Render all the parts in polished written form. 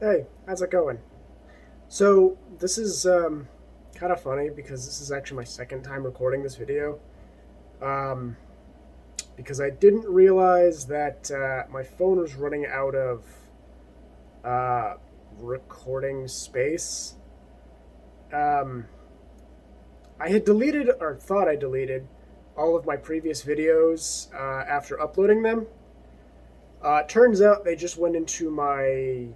Hey, how's it going? So, this is kind of funny because this is actually my second time recording this video. Um, because I didn't realize that my phone was running out of uh, recording space. Um, I had deleted, or thought I deleted, all of my previous videos after uploading them. Turns out they just went into my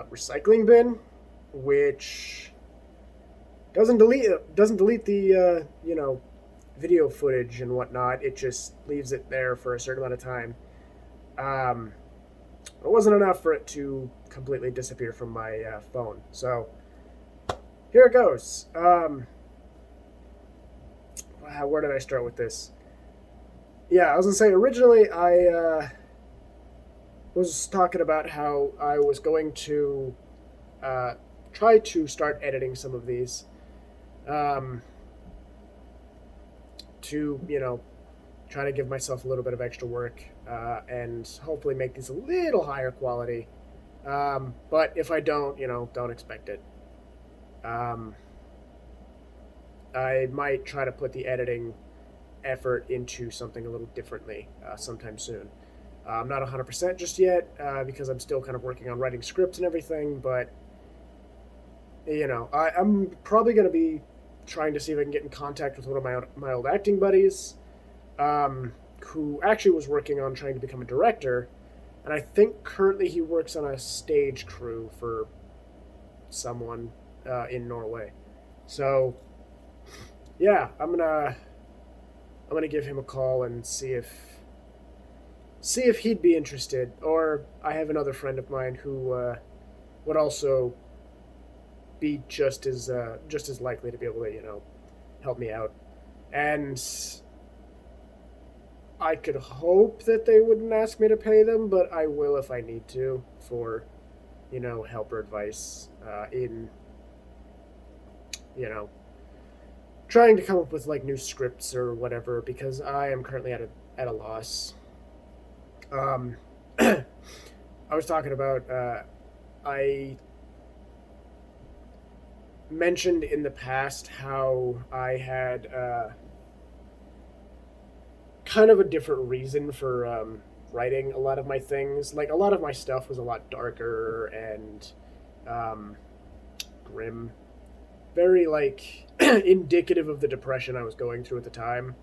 recycling bin, which doesn't delete the video footage and whatnot. It just leaves it there for a certain amount of time. Um, it wasn't enough for it to completely disappear from my phone. So here it goes. Where did I start with this? Yeah, I was gonna say originally I was talking about how I was going to uh, try to start editing some of these. Um, to try to give myself a little bit of extra work and hopefully make these a little higher quality. But if I don't, don't expect it. Um, I might try to put the editing effort into something a little differently sometime soon. I'm not 100% just yet because I'm still kind of working on writing scripts and everything, but I'm probably going to be trying to see if I can get in contact with one of my old acting buddies, who actually was working on trying to become a director, and I think currently he works on a stage crew for someone in Norway. So yeah, I'm gonna give him a call and see if he'd be interested. Or I have another friend of mine who would also be just as likely to be able to help me out. And I could hope that they wouldn't ask me to pay them, but I will if I need to for, help or advice in, you know, trying to come up with like new scripts or whatever because I am currently at a loss. Um, I was talking about I mentioned in the past how I had kind of a different reason for writing a lot of my things. Like a lot of my stuff was a lot darker and um, grim, very like indicative of the depression I was going through at the time.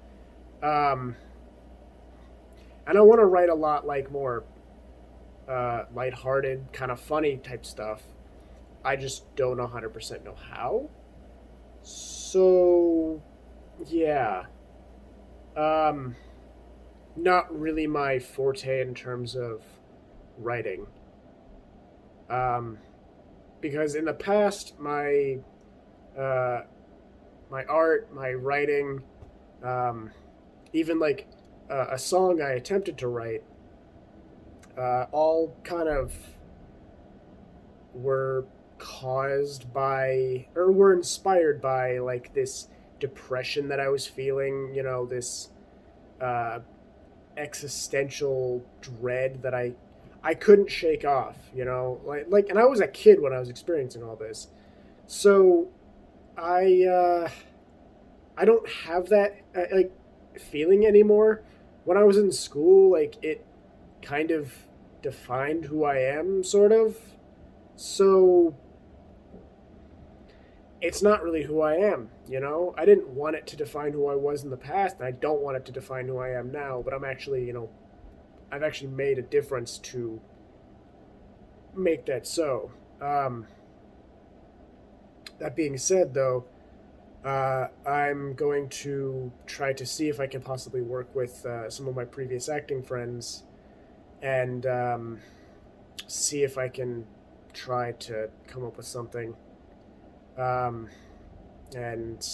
Um, and I want to write a lot like more lighthearted, kind of funny type stuff. I just don't 100% know how. So yeah, um, not really my forte in terms of writing. Um, because in the past, uh, my art, my writing, um, even like a song I attempted to write, all kind of were caused by or were inspired by like this depression that I was feeling. This uh, existential dread that I couldn't shake off. And I was a kid when I was experiencing all this, so I I don't have that like feeling anymore. When I was in school, like it kind of defined who I am, sort of. So it's not really who I am. I didn't want it to define who I was in the past, and I don't want it to define who I am now. But I've actually made a difference to make that so. Um, that being said, though, I'm going to try to see if I can possibly work with some of my previous acting friends and see if I can try to come up with something. Um, and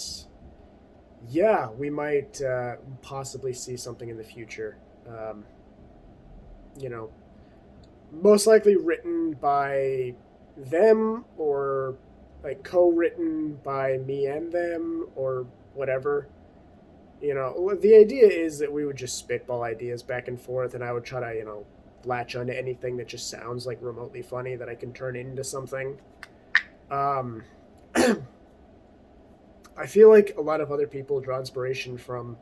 yeah, we might possibly see something in the future. Um, you know, Most likely written by them or like co-written by me and them or whatever. The idea is that we would just spitball ideas back and forth, and I would try to latch onto anything that just sounds like remotely funny that I can turn into something. Um, I feel like a lot of other people draw inspiration from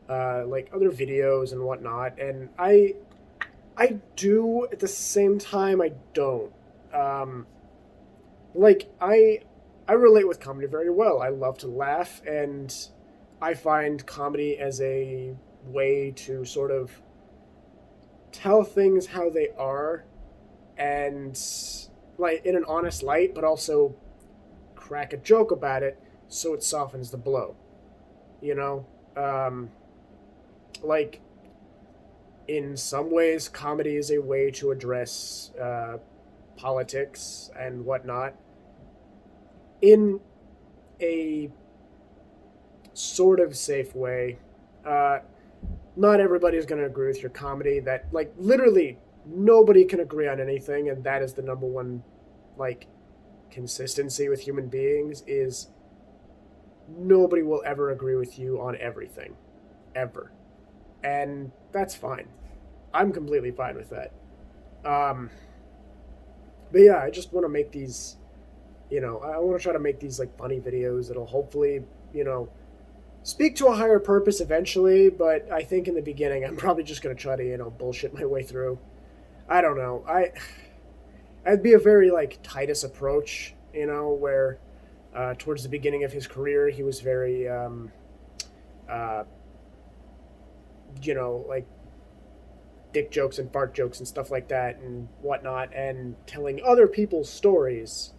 like other videos and whatnot, and I do at the same time I don't. Um, like I relate with comedy very well. I love to laugh, and I find comedy as a way to sort of tell things how they are, and like in an honest light, but also crack a joke about it so it softens the blow. You know, um, like in some ways, comedy is a way to address politics and whatnot in a sort of safe way. Uh, Not everybody's going to agree with your comedy. That, like, literally nobody can agree on anything, and that is the number one, like, consistency with human beings is nobody will ever agree with you on everything, ever, and that's fine. I'm completely fine with that. Um, but yeah, I just want to make these. I want to try to make these like funny videos that'll hopefully, you know, speak to a higher purpose eventually, but I think in the beginning I'm probably just gonna try to, bullshit my way through. I don't know. I'd be a very like Titus approach, where towards the beginning of his career he was very uh, like dick jokes and fart jokes and stuff like that and whatnot, and telling other people's stories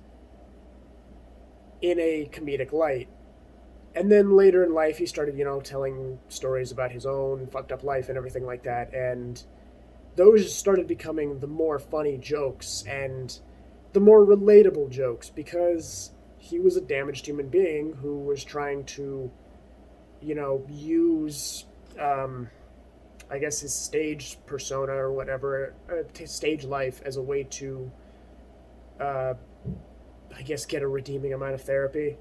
in a comedic light. And then later in life, he started, telling stories about his own fucked up life and everything like that. And those started becoming the more funny jokes and the more relatable jokes because he was a damaged human being who was trying to, use, I guess, his stage persona or whatever, stage life as a way to, uh, I guess, get a redeeming amount of therapy.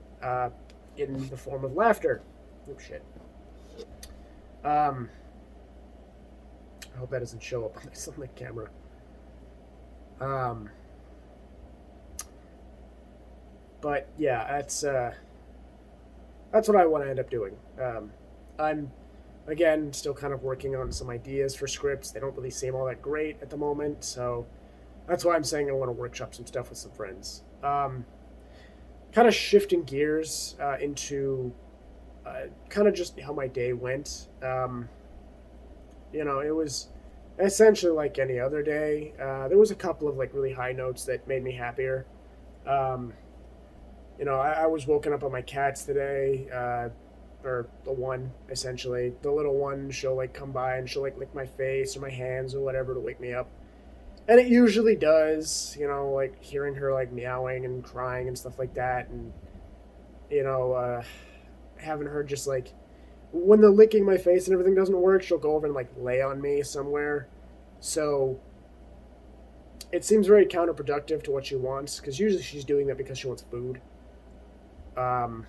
In the form of laughter. Oh shit. I hope that doesn't show up on the camera. Um, but yeah, that's what I want to end up doing. I'm again still kind of working on some ideas for scripts. They don't really seem all that great at the moment, so that's why I'm saying I want to workshop some stuff with some friends. Kind of shifting gears into kind of just how my day went. It was essentially like any other day. There was a couple of like really high notes that made me happier. Um, I was woken up on my cats today, or the one essentially. The little one, she'll like come by and she'll like lick my face or my hands or whatever to wake me up. And it usually does, like hearing her like meowing and crying and stuff like that, and you know, uh, having her just like when the licking my face and everything doesn't work, she'll go over and like lay on me somewhere. So it seems very counterproductive to what she wants because usually she's doing that because she wants food. Um,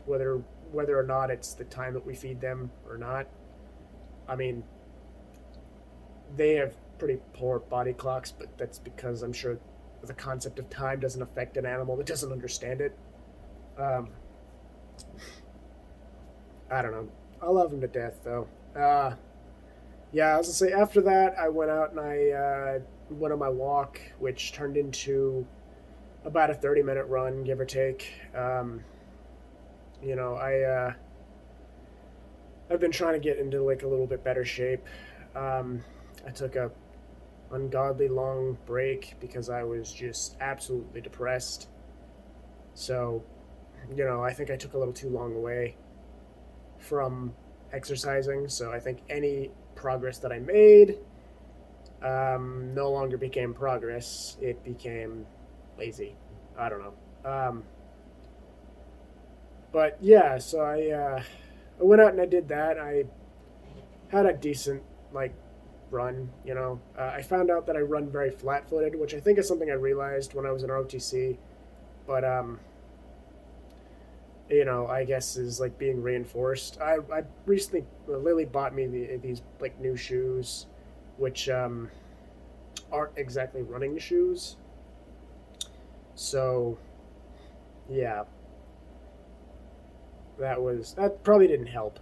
whether whether or not it's the time that we feed them or not. I mean, they have pretty poor body clocks, but that's because I'm sure the concept of time doesn't affect an animal that doesn't understand it. Um, I don't know. I love them to death, though. Yeah, I was gonna say after that, I went out and I went on my walk, which turned into about a 30-minute run, give or take. You know, I've been trying to get into like a little bit better shape. I took a ungodly long break because I was just absolutely depressed. So, I think I took a little too long away from exercising. So I think any progress that I made no longer became progress. It became lazy. I don't know. But yeah, so I went out and I did that. I had a decent like run. I found out that I run very flat-footed, which I think is something I realized when I was in ROTC. But I guess is like being reinforced. I recently Lily bought me these like new shoes, which aren't exactly running shoes. So yeah, that probably didn't help,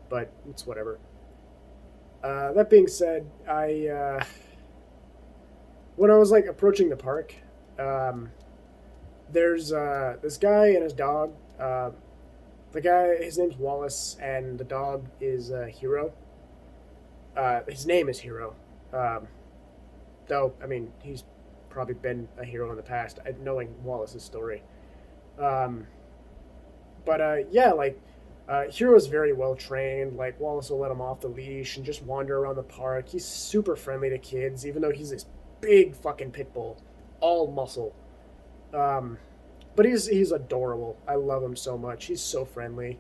but it's whatever. That being said, I when I was like approaching the park, um, there's this guy and his dog. The guy, his name's Wallace, and the dog is Hero. His name is Hero. Um, though, I mean, he's probably been a hero in the past, knowing Wallace's story. Um, but yeah, like Hero's very well trained. Like Wallace will let him off the leash and just wander around the park. He's super friendly to kids, even though he's this big fucking pit bull, all muscle. Um, but he's adorable. I love him so much. He's so friendly.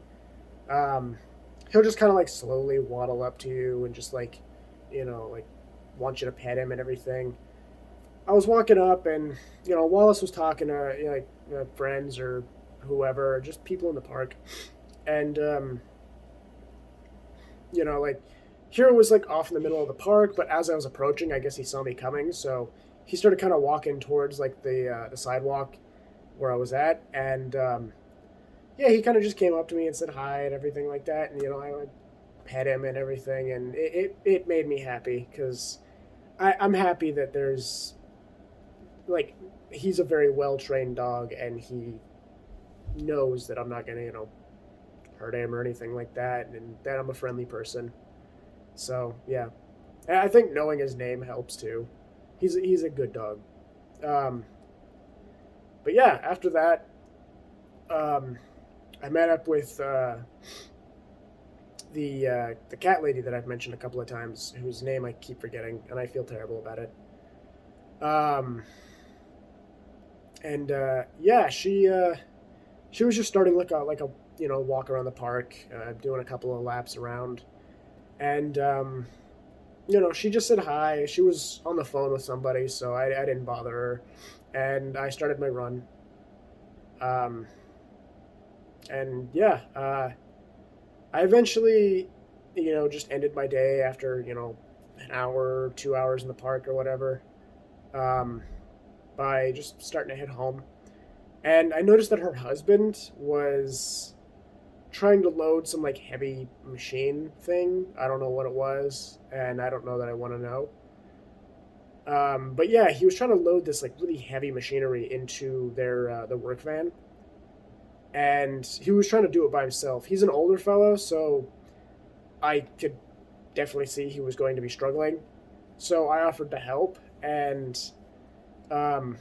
Um, he'll just kind of like slowly waddle up to you and just like, like want you to pet him and everything. I was walking up and Wallace was talking to friends or whoever, just people in the park, and like Hero was like off in the middle of the park, but as I was approaching, I guess he saw me coming, so he started kind of walking towards like the sidewalk where I was at, and yeah, he kind of just came up to me and said hi and everything like that, and I would pet him and everything, and it made me happy because I'm happy that there's like he's a very well trained dog and he knows that I'm not gonna hurt him or anything like that, and that I'm a friendly person. So yeah, and I think knowing his name helps too. He's a good dog. Um, but yeah, after that, um, I met up with the cat lady that I've mentioned a couple of times, whose name I keep forgetting, and I feel terrible about it. Um, and yeah, she was just starting like a walk around the park, doing a couple of laps around, and she just said hi. She was on the phone with somebody, so I didn't bother her, and I started my run. Um, and yeah, I eventually, just ended my day after an hour, 2 hours in the park or whatever, um, by just starting to head home. And I noticed that her husband was trying to load some like heavy machine thing. I don't know what it was, and I don't know that I want to know. But yeah, he was trying to load this like really heavy machinery into the work van, and he was trying to do it by himself. He's an older fellow, so I could definitely see he was going to be struggling. So I offered to help, and um,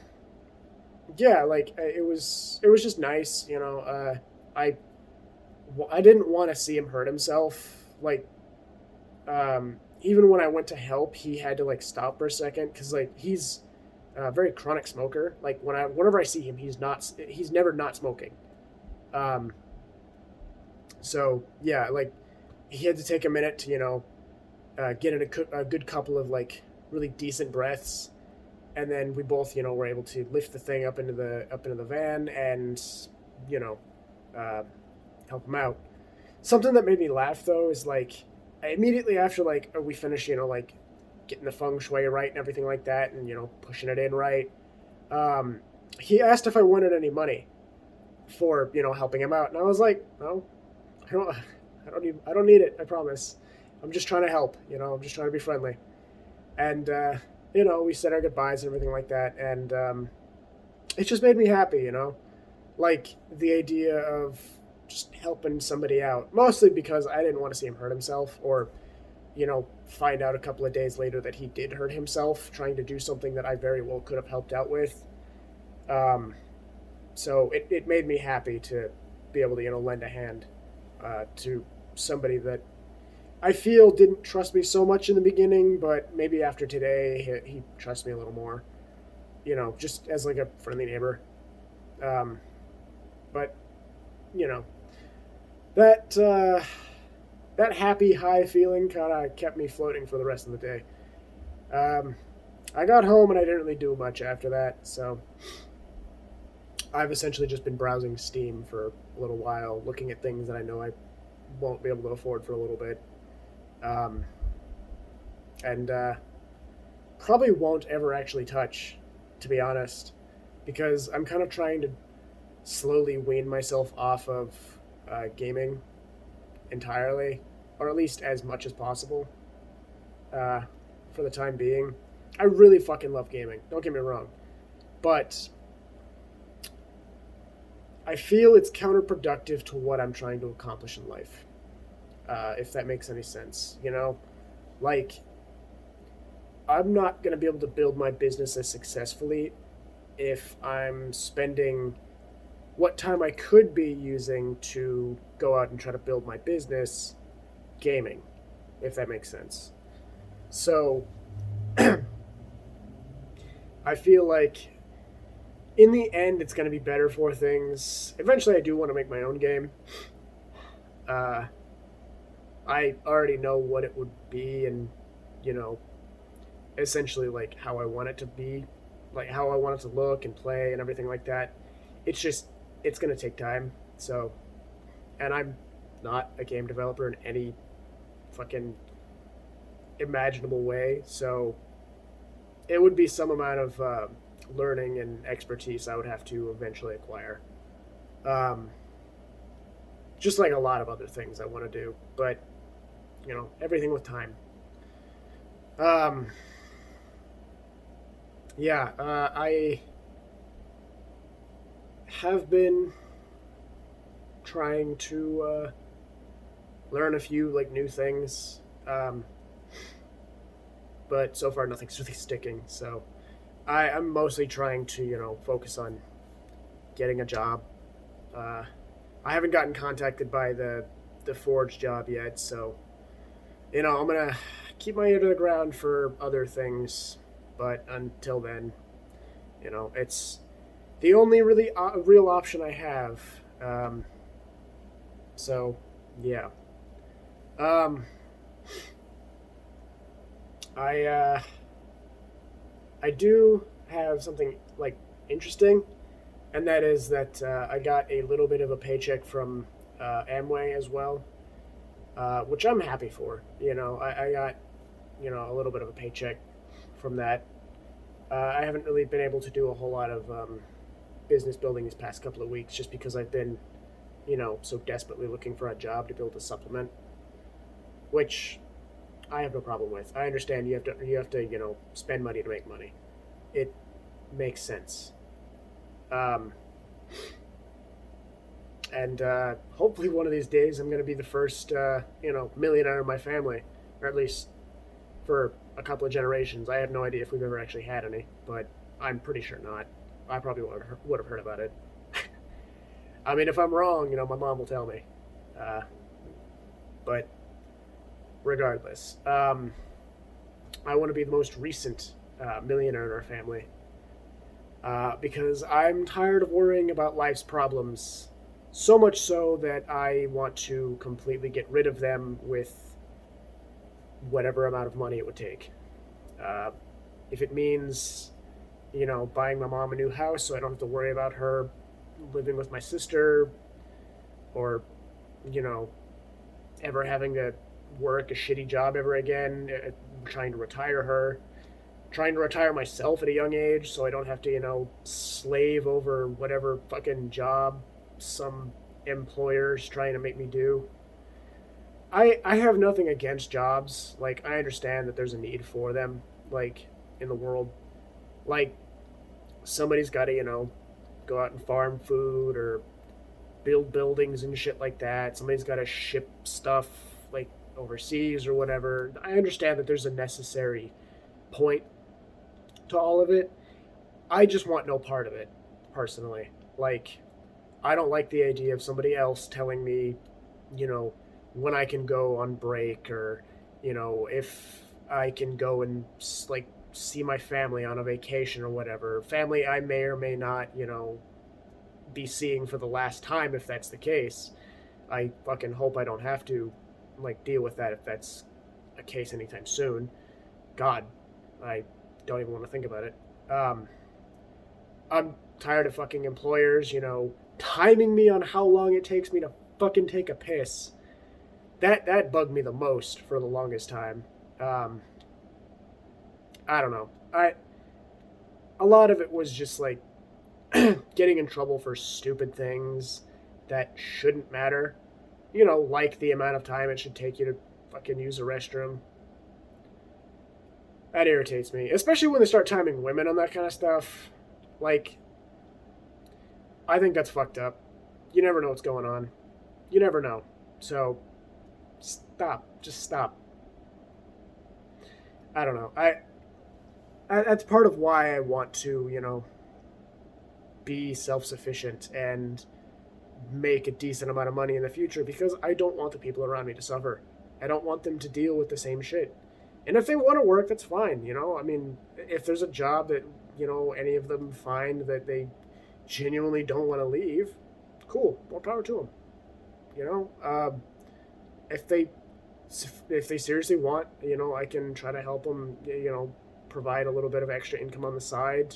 yeah, like it was just nice. I I didn't want to see him hurt himself. Like, even when I went to help, he had to like stop for a second because like he's a very chronic smoker. Like whenever I see him, he's never not smoking. Um, so yeah, like he had to take a minute to get in a good couple of like really decent breaths, and then we both were able to lift the thing up into the van and you know uh, help him out. Something that made me laugh though is like immediately after like we finished like getting the feng shui right and everything like that, and pushing it in right. Um, he asked if I wanted any money for helping him out, and I was like, no, I don't. I don't need it. I promise. I'm just trying to help. I'm just trying to be friendly. And we said our goodbyes and everything like that, and it just made me happy. Like the idea of just helping somebody out, mostly because I didn't want to see him hurt himself, or find out a couple of days later that he did hurt himself trying to do something that I very well could have helped out with. Um, so it made me happy to be able to lend a hand to somebody that I feel didn't trust me so much in the beginning, but maybe after today he trusts me a little more. Just as like a friendly neighbor. Um, but you know that that happy high feeling kind of kept me floating for the rest of the day. Um, I got home and I didn't really do much after that, so I've essentially just been browsing Steam for a little while, looking at things that I know I won't be able to afford for a little bit. Um, and probably won't ever actually touch, to be honest, because I'm kind of trying to slowly wean myself off of gaming entirely, or at least as much as possible uh, for the time being. I really fucking love gaming, don't get me wrong, but I feel it's counterproductive to what I'm trying to accomplish in life, if that makes any sense. You know, like, I'm not going to be able to build my business as successfully if I'm spending what time I could be using to go out and try to build my business gaming, if that makes sense. So I feel like in the end, it's going to be better for things. Eventually, I do want to make my own game. Uh, I already know what it would be, and you know, essentially like how I want it to be, like how I want it to look and play and everything like that. It's just it's going to take time. So, and I'm not a game developer in any fucking imaginable way. So, it would be some amount of learning and expertise I would have to eventually acquire. Um, just like a lot of other things I want to do, but you know, everything with time. Um, yeah, I have been trying to learn a few like new things, but so far nothing's really sticking. So I'm mostly trying to focus on getting a job. Uh, I haven't gotten contacted by the Forge job yet, so I'm gonna keep my ear to the ground for other things. But until then, it's the only really real option I have. So, yeah. Um, I I do have something like interesting, and that is that I got a little bit of a paycheck from Amway as well, which I'm happy for. I got a little bit of a paycheck from that. I haven't really been able to do a whole lot of business building these past couple of weeks, just because I've been so desperately looking for a job to build a supplement, which I have no problem with. I understand you have to spend money to make money. It makes sense. Um, and hopefully one of these days I'm going to be the first millionaire in my family, or at least for a couple of generations. I have no idea if we've ever actually had any, but I'm pretty sure not. I probably would have heard about it. I mean, if I'm wrong, my mom will tell me. Uh, but regardless, I want to be the most recent millionaire in our family, because I'm tired of worrying about life's problems, so much so that I want to completely get rid of them with whatever amount of money it would take. Uh, if it means, buying my mom a new house so I don't have to worry about her living with my sister, or, you know, ever having to work a shitty job ever again, trying to retire her, trying to retire myself at a young age so I don't have to, slave over whatever fucking job some employer's trying to make me do. I have nothing against jobs. Like, I understand that there's a need for them, like, in the world. Like, somebody's got to, go out and farm food or build buildings and shit like that. Somebody's got to ship stuff, like, overseas or whatever. I understand that there's a necessary point to all of it. I just want no part of it, personally. Like, I don't like the idea of somebody else telling me, you know, when I can go on break, or, if I can go and, like, see my family on a vacation or whatever. Family I may or may not, be seeing for the last time, if that's the case. I fucking hope I don't have to, like, deal with that if that's a case anytime soon. God, I don't even want to think about it. I'm tired of fucking employers, timing me on how long it takes me to fucking take a piss. That bugged me the most for the longest time. I don't know. A lot of it was just like getting in trouble for stupid things that shouldn't matter. You know, like the amount of time it should take you to fucking use a restroom. That irritates me, especially when they start timing women on that kind of stuff. Like, I think that's fucked up. You never know what's going on. You never know. So, stop. Just stop. I don't know. That's part of why I want to, be self-sufficient and make a decent amount of money in the future, because I don't want the people around me to suffer. I don't want them to deal with the same shit. And if they want to work, that's fine, I mean, if there's a job that, any of them find that they genuinely don't want to leave, cool, more power to them. If they seriously want, I can try to help them, provide a little bit of extra income on the side,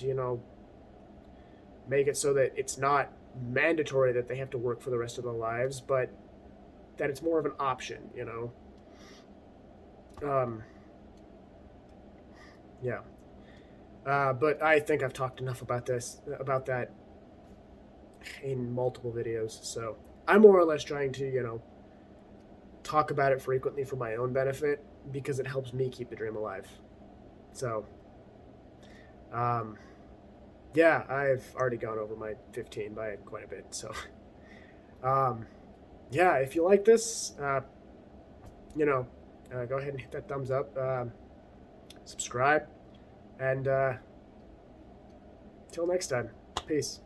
make it so that it's not mandatory that they have to work for the rest of their lives, but that it's more of an option, Yeah. But I think I've talked enough about that in multiple videos. So I'm more or less trying to, talk about it frequently for my own benefit, because it helps me keep the dream alive. So, yeah, I've already gone over my 15 by quite a bit. So, yeah, if you like this, go ahead and hit that thumbs up, subscribe, and till next time, peace.